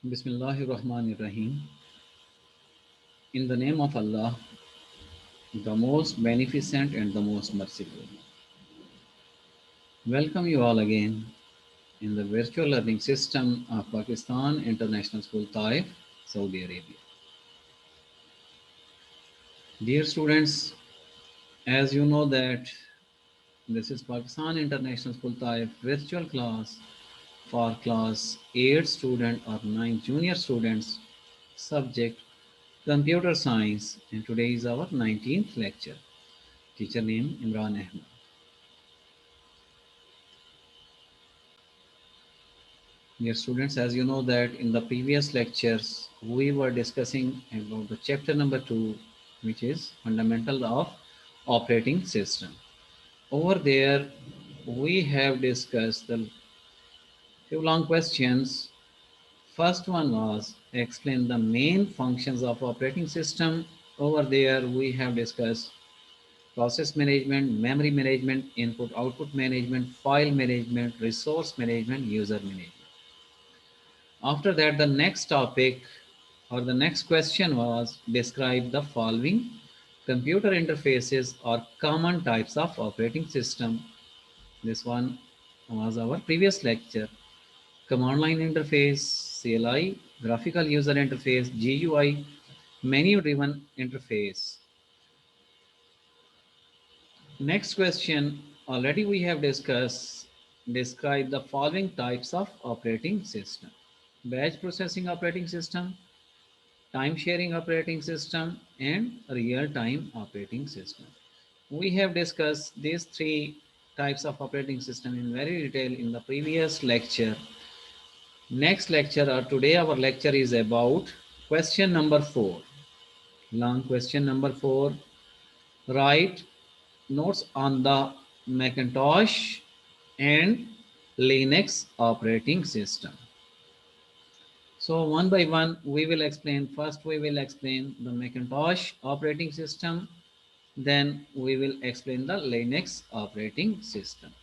Bismillahirrahmanirrahim. In the name of Allah, the most beneficent and the most merciful. Welcome you all again in the virtual learning system of Pakistan International School Taif, Saudi Arabia. Dear students, as you know that this is Pakistan International School Taif virtual class for class 8 student or 9 junior students, subject computer science, and today is our 19th lecture. Teacher name Imran Ahmed. Dear students, as you know that in the previous lectures, we were discussing about the chapter number 2, which is Fundamental of Operating System. Over there, we have discussed the few long questions. First one was explain the main functions of operating system. Over there, we have discussed process management, memory management, input output management, file management, resource management, user management. After that, the next topic or the next question was describe the following computer interfaces or common types of operating system. This one was our previous lecture. Command line interface, CLI, graphical user interface, GUI, menu driven interface. Next question, already we have discussed, describe the following types of operating system. Batch processing operating system, time sharing operating system, and real-time operating system. We have discussed these three types of operating system in very detail in the previous lecture. Next lecture or today our lecture is about question number 4. Long question number 4. Write notes on the Macintosh and Linux operating system. So one by one, we will explain. First, we will explain the Macintosh operating system. Then we will explain the Linux operating system.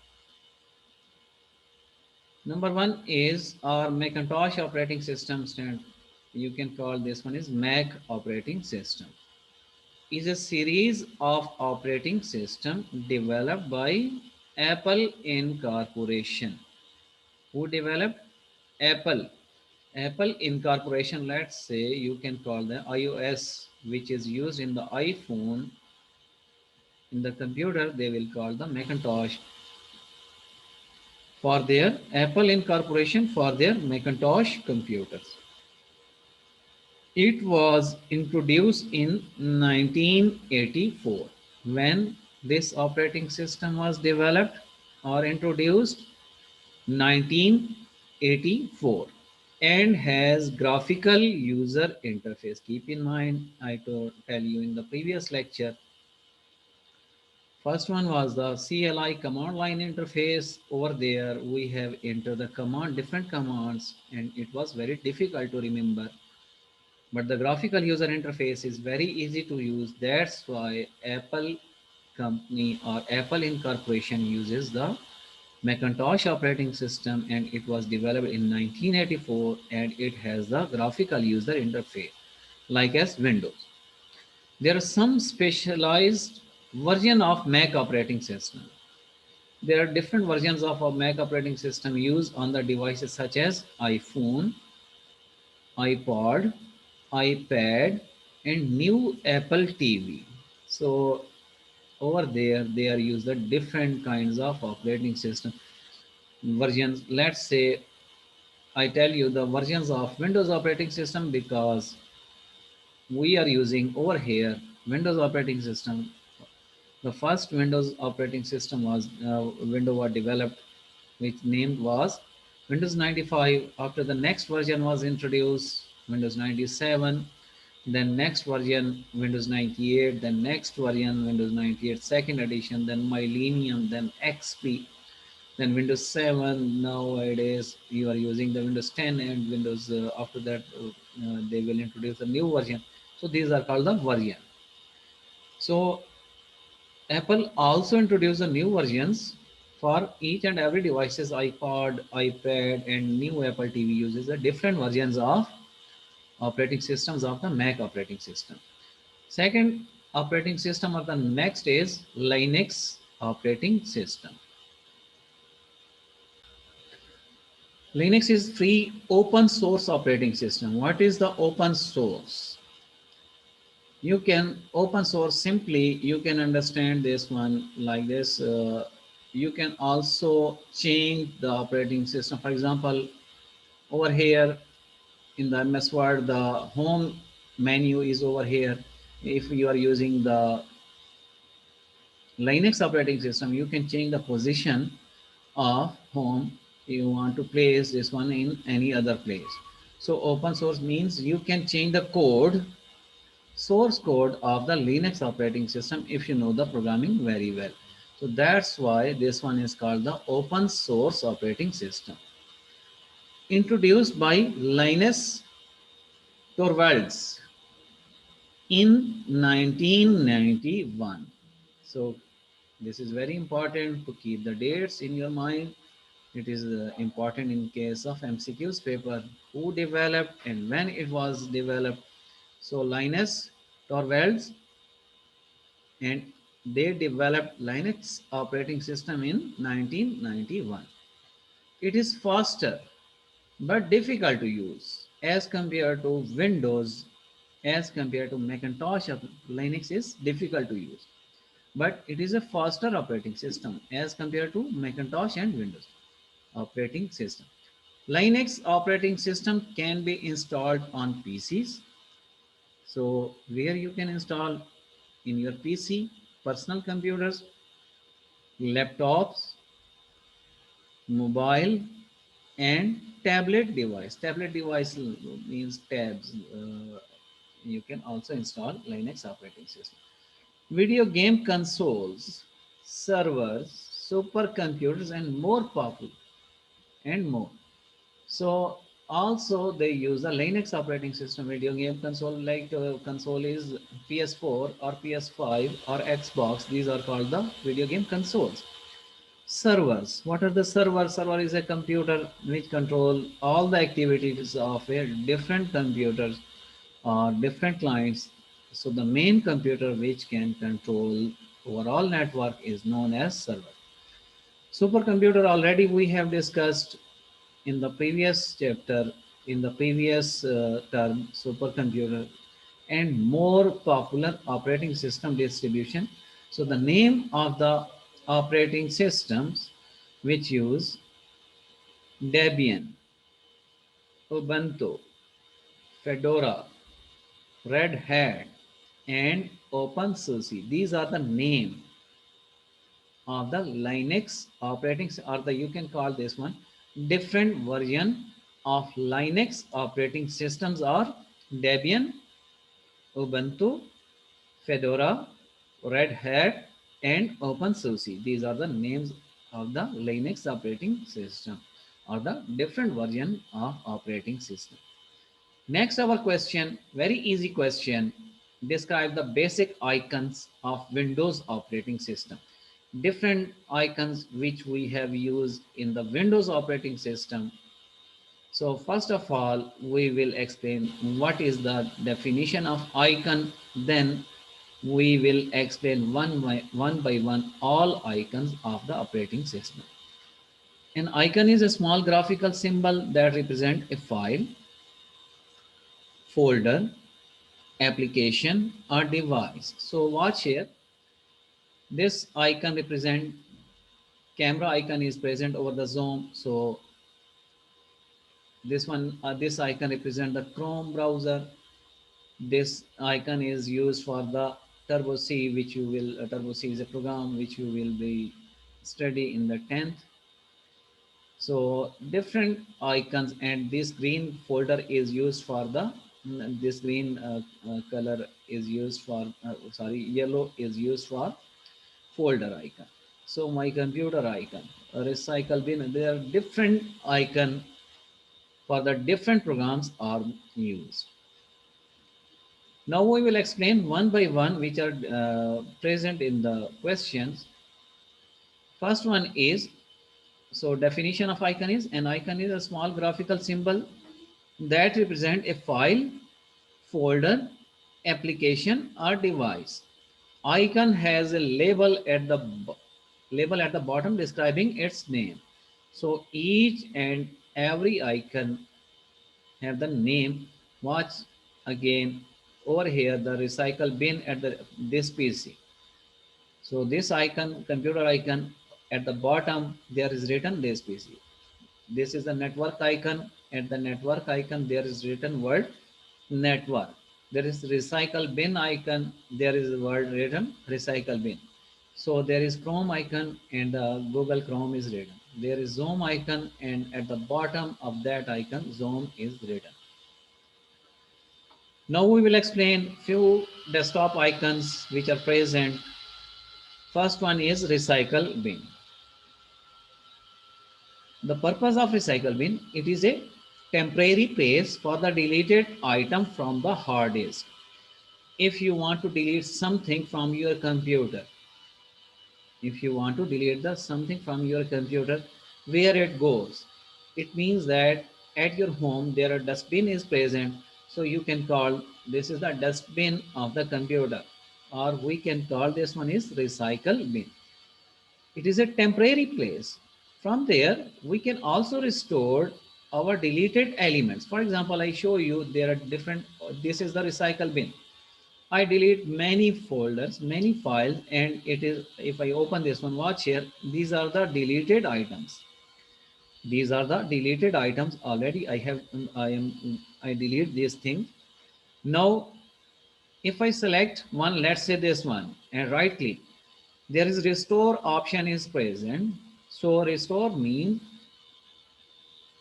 Number one is our Macintosh operating system stand. You can call this one is Mac operating system. Is a series of operating system developed by Apple Incorporation. Who developed? Apple. Apple Incorporation, let's say you can call the iOS, which is used in the iPhone. In the computer, they will call the Macintosh for their Apple Incorporation for their Macintosh computers. It was introduced in 1984. When this operating system was developed or introduced, 1984, and has graphical user interface. Keep in mind, I told tell you in the previous lecture. First one was the CLI command line interface. Over there, we have entered the command, different commands, and it was very difficult to remember. But the graphical user interface is very easy to use. That's why Apple company or Apple Incorporation uses the Macintosh operating system, and it was developed in 1984, and it has the graphical user interface like as Windows. There are some specialized version of Mac operating system. There are different versions of a Mac operating system used on the devices such as iPhone, iPod, iPad, and new Apple TV. So over there, they are used the different kinds of operating system versions. Let's say I tell you the versions of Windows operating system because we are using over here Windows operating system. The first Windows operating system was Windows was developed, which named was Windows 95. After the next version was introduced, Windows 97. Then next version Windows 98. Then next version Windows 98 second edition. Then Millennium. Then XP. Then Windows 7. Nowadays you are using the Windows 10 and Windows. After that, they will introduce a new version. So these are called the version. So Apple also introduced the new versions For each and every devices, iPod, iPad, and new Apple TV uses the different versions of operating systems of the Mac operating system. Second operating system of the next is Linux operating system. Linux is free open source operating system. What is the open source? You can open source simply, you can understand this one like this. You can also change the operating system. For example, over here in the MS Word, the home menu is over here. If you are using the Linux operating system, you can change the position of home. You want to place this one in any other place. So open source means you can change the code, source code of the Linux operating system if you know the programming very well. So that's why this one is called the open source operating system. Introduced by Linus Torvalds in 1991. So this is very important to keep the dates in your mind. It is important in case of MCQs paper, who developed and when it was developed. So Linus Torvalds, and they developed Linux operating system in 1991. It is faster but difficult to use as compared to Windows, as compared to Macintosh. Linux is difficult to use, but it is a faster operating system as compared to Macintosh and Windows operating system. Linux operating system can be installed on PCs. So where you can install in your PC, personal computers, laptops, mobile, and tablet device. Tablet device means tabs. You can also install Linux operating system. Video game consoles, servers, supercomputers, and more powerful and more. So also they use the Linux operating system. Video game console, like console is PS4 or PS5 or Xbox. These are called the video game consoles. Servers. What are the servers? Server is a computer which control all the activities of a different computers or different clients. So the main computer which can control overall network is known as server. Supercomputer already we have discussed in the previous chapter, in the previous term, supercomputer and more popular operating system distribution. So the name of the operating systems which use Debian, Ubuntu, Fedora, Red Hat, and OpenSUSE. These are the name of the Linux operating, or the you can call this one different version of Linux operating systems are Debian, Ubuntu, Fedora, Red Hat, and OpenSUSE. These are the names of the Linux operating system or the different version of operating system. Next, our question, very easy question. Describe the basic icons of Windows operating system. Different icons which we have used in the Windows operating system. So first of all, we will explain what is the definition of icon. Then we will explain one by one all icons of the operating system. An icon is a small graphical symbol that represent a file, folder, application, or device. So watch here. This icon represent camera icon is present over the zoom. So this one, this icon represent the Chrome browser. This icon is used for the Turbo C, which you will, Turbo C is a program which you will be study in the 10th. So different icons, and this green folder is used for the, this green color is used for, sorry, yellow is used for folder icon. So my computer icon, a recycle bin, there are different icon for the different programs are used. Now we will explain one by one which are present in the questions. First one is, so definition of icon is, an icon is a small graphical symbol that represent a file, folder, application or device. Icon has a label at the bottom describing its name. So each and every icon have the name. Watch again over here the recycle bin at this PC. So this icon, computer icon, at the bottom there is written this PC. This is the network icon. At the network icon there is written word network. There is recycle bin icon. There is the word written recycle bin. So there is Chrome icon and Google Chrome is written. There is Zoom icon and at the bottom of that icon Zoom is written. Now we will explain few desktop icons which are present. First one is recycle bin. The purpose of recycle bin, it is a temporary place for the deleted item from the hard disk. If you want to delete something from your computer, if you want to delete the something from your computer, where it goes, it means that at your home there a dustbin is present, so you can call this is the dustbin of the computer, or we can call this one is recycle bin. It is a temporary place. From there, we can also restore our deleted elements. For example, I show you there are different, this is the recycle bin. I delete many folders, many files, and it is, if I open this one, watch here, these are the deleted items. These are the deleted items already. I delete these things. Now, if I select one, let's say this one, and right click, there is restore option is present. So restore means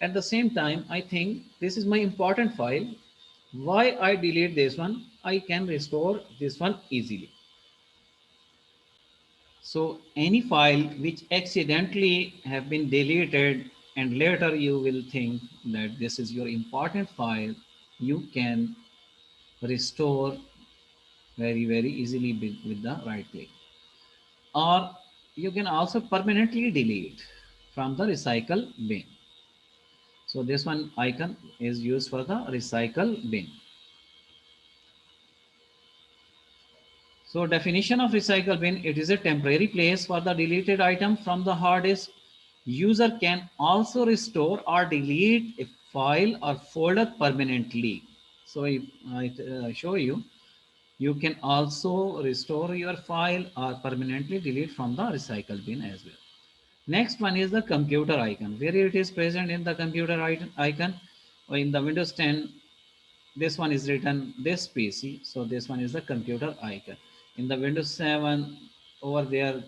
at the same time, I think this is my important file. Why I delete this one? I can restore this one easily. So any file which accidentally have been deleted and later you will think that this is your important file, you can restore very easily with the right click. Or you can also permanently delete from the recycle bin. So this one icon is used for the recycle bin. So definition of recycle bin, it is a temporary place for the deleted item from the hard disk. User can also restore or delete a file or folder permanently. So if I show you, you can also restore your file or permanently delete from the recycle bin as well. Next one is the computer icon. Where it is present in the computer icon, or in the Windows 10, this one is written this PC. So this one is the computer icon. In the Windows 7, over there,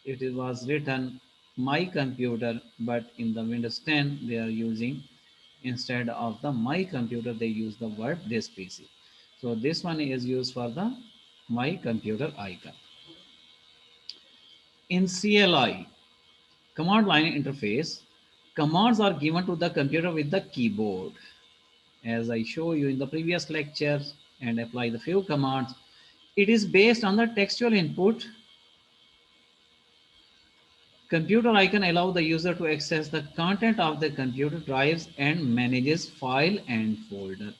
it was written my computer, but in the Windows 10, they are using, instead of the my computer, they use the word this PC. So this one is used for the my computer icon. In CLI, command line interface, commands are given to the computer with the keyboard. As I show you in the previous lectures and apply the few commands, it is based on the textual input. Computer icon allow the user to access the content of the computer drives and manages file and folder.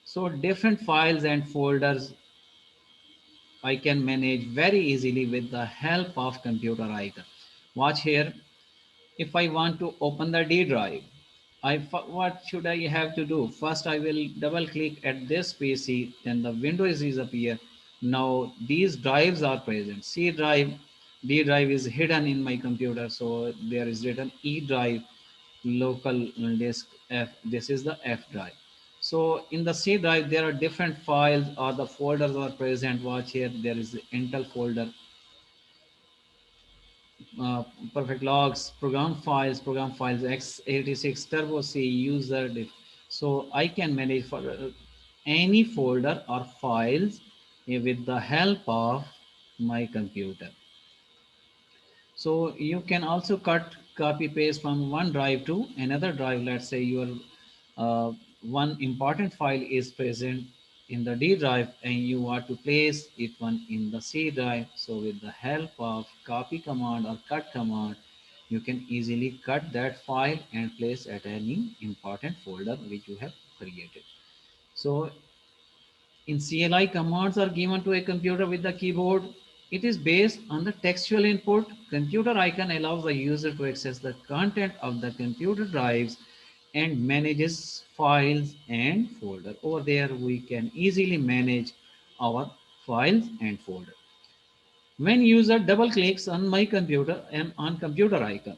So different files and folders I can manage very easily with the help of computer icon. Watch here. If I want to open the D drive, what should I have to do? First, I will double click at this PC, then the windows is appear. Now these drives are present. C drive, D drive is hidden in my computer, so there is written E drive, local disk F. This is the F drive. So in the C drive, there are different files or the folders are present. Watch here, there is the Intel folder, uh, perfect logs, program files, x86 turbo C, user diff. So I can manage for any folder or files with the help of my computer. So you can also copy paste from one drive to another drive. Let's say your uh, one important file is present in the D drive and you want to place it one in the C drive. So with the help of copy command or cut command, you can easily cut that file and place at any important folder which you have created. So in CLI, commands are given to a computer with the keyboard. It is based on the textual input. Computer icon allows the user to access the content of the computer drives and manages files and folder. Over there, we can easily manage our files and folder. When user double clicks on my computer and on computer icon,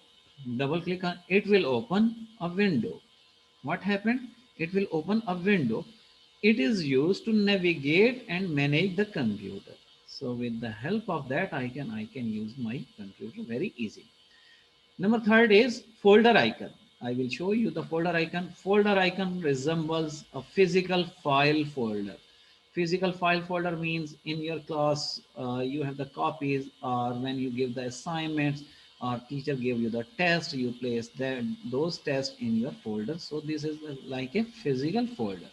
double click on it will open a window. What happened? It will open a window. It is used to navigate and manage the computer. So with the help of that icon, I can use my computer very easily. Number third is folder icon. I will show you the folder icon. Folder icon resembles a physical file folder. Physical file folder means in your class you have the copies, or when you give the assignments or teacher gave you the test, you place those tests in your folder. So this is like a physical folder.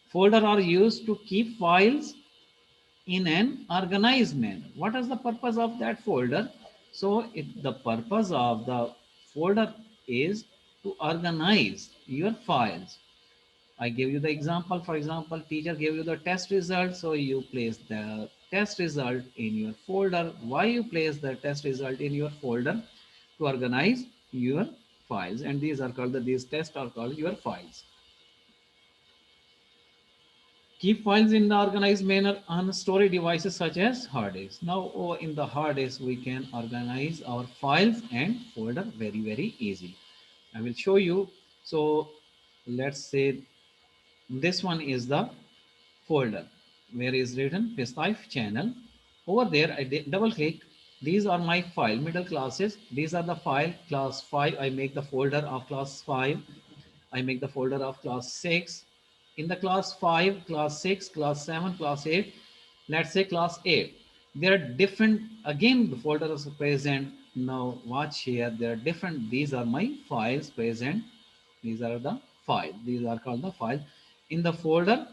Folder are used to keep files in an organized manner. What is the purpose of that folder? So the purpose of the folder is to organize your files. I give you the example. For example, teacher gave you the test result, so you place the test result in your folder. Why you place the test result in your folder? To organize your files, and these tests are called your files. Keep files in the organized manner on storage devices such as hard disks. Now, in the hard disk, we can organize our files and folder very easily. I will show you. So, let's say this one is the folder where is written Pistif channel. Over there, I double click. These are my file middle classes. These are the file class 5. I make the folder of class 5. I make the folder of class 6. In the class 5, class 6, class 7, class 8, let's say class 8. There are different, again, the folders are present. Now watch here, there are different, these are my files present. These are the files. These are called the files. In the folder,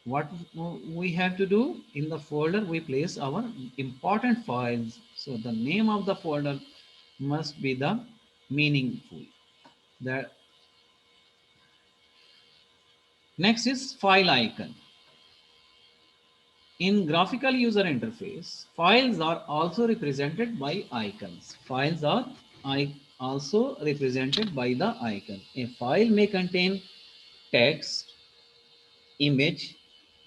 what we have to do, in the folder, we place our important files. So the name of the folder must be the meaningful. That next is file icon. In graphical user interface, files are also represented by icons. Files are also represented by the icon. A file may contain text, image,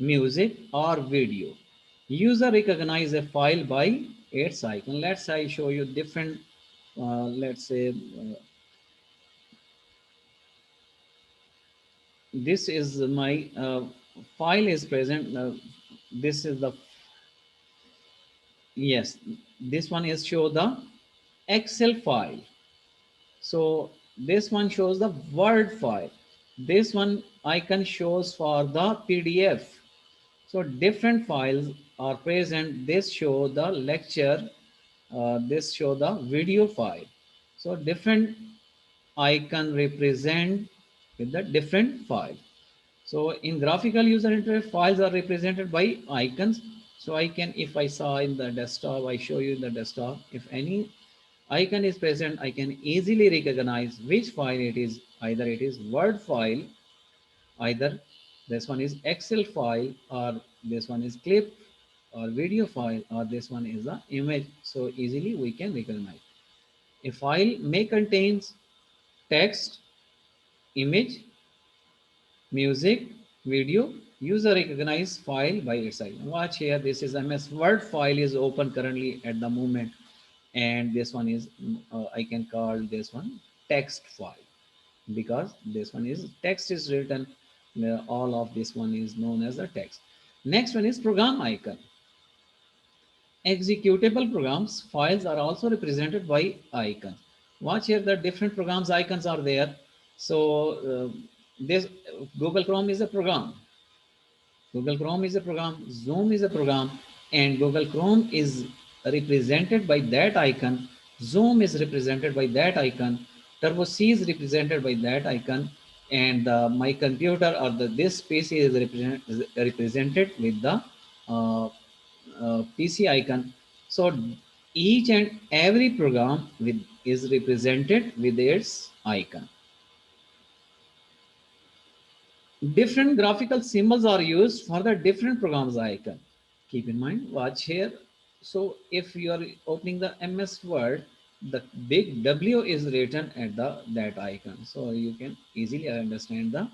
music, or video. User recognize a file by its icon. Let's say I show you different, let's say this is my file is present. This is the, yes, this one is show the Excel file. So this one shows the Word file. This one icon shows for the PDF. So different files are present. This show the lecture. This show the video file. So different icon represent with the different file. So in graphical user interface, files are represented by icons. So I can, if I saw in the desktop, I show you in the desktop, if any icon is present, I can easily recognize which file it is. Either it is Word file, either this one is Excel file, or this one is clip or video file, or this one is the image. So easily we can recognize. A file may contains text, image, music, video. User recognize file by its icon. Watch here, this is MS Word file is open currently at the moment, and this one is I can call this one text file, because this one is text is written. All of this one is known as the text. Next one is program icon. Executable programs files are also represented by icons. Watch here, the different programs icons are there. So this Google Chrome is a program. Google Chrome is a program, Zoom is a program, and Google Chrome is represented by that icon. Zoom is represented by that icon. Turbo C is represented by that icon. and my computer or this PC is represented with the PC icon. So each and every program is represented with its icon. Different graphical symbols are used for the different programs icon. Keep in mind, watch here. So if you are opening the MS Word, the big W is written at the that icon. So you can easily understand the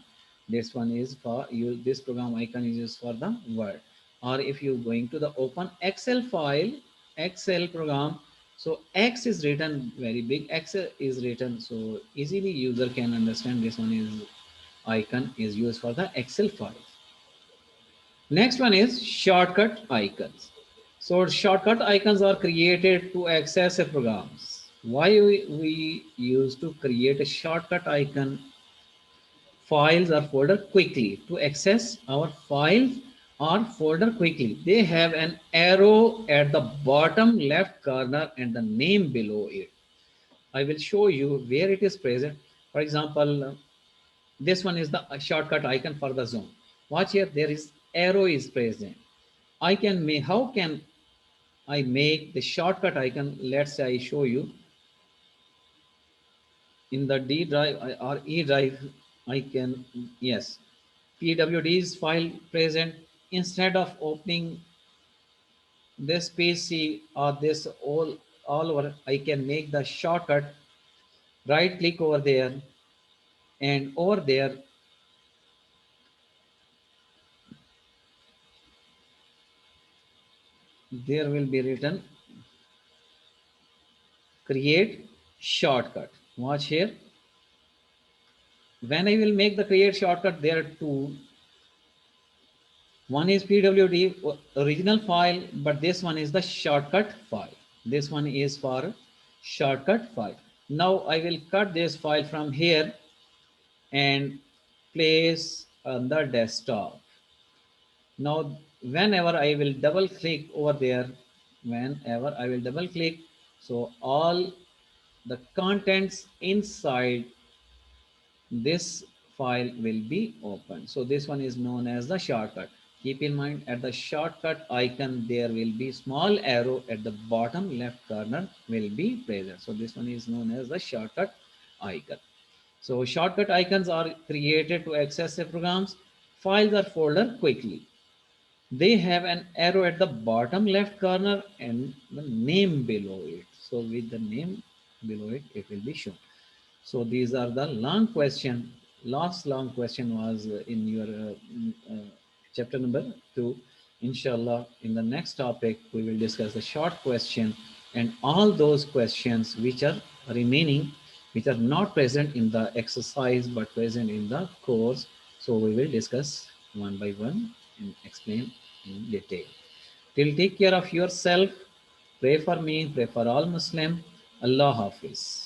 this one is for you. This program icon is used for the Word. Or if you going to the open Excel file, Excel program, so X is written very big. X is written so easily user can understand this one is icon is used for the Excel files. Next one is shortcut icons. So shortcut icons are created to access a programs. Why we use to create a shortcut icon files or folder quickly to access our files or folder quickly. They have an arrow at the bottom left corner and the name below it. I will show you where it is present. For example, this one is the shortcut icon for the zone. Watch here, there is arrow is present. I can make, how can I make the shortcut icon? Let's say I show you in the D drive or E drive, I can, yes, PWD's file present. Instead of opening this PC or this all over, I can make the shortcut, right click over there, and over there there will be written create shortcut. Watch here. When I will make the create shortcut, there are two. One is PWD original file, but this one is the shortcut file. This one is for shortcut file. Now I will cut this file from here and place on the desktop. Now, whenever I will double click over there, whenever I will double click, so all the contents inside this file will be open. So this one is known as the shortcut. Keep in mind at the shortcut icon there will be small arrow at the bottom left corner will be present. So this one is known as the shortcut icon. So shortcut icons are created to access a program's files or folder quickly. They have an arrow at the bottom left corner and the name below it. So with the name below it, it will be shown. So these are the long question. Last long question was in your chapter number 2. Inshallah, in the next topic, we will discuss the short question and all those questions which are remaining, which are not present in the exercise but present in the course. So we will discuss one by one and explain in detail. Till take care of yourself. Pray for me, pray for all Muslim. Allah Hafiz.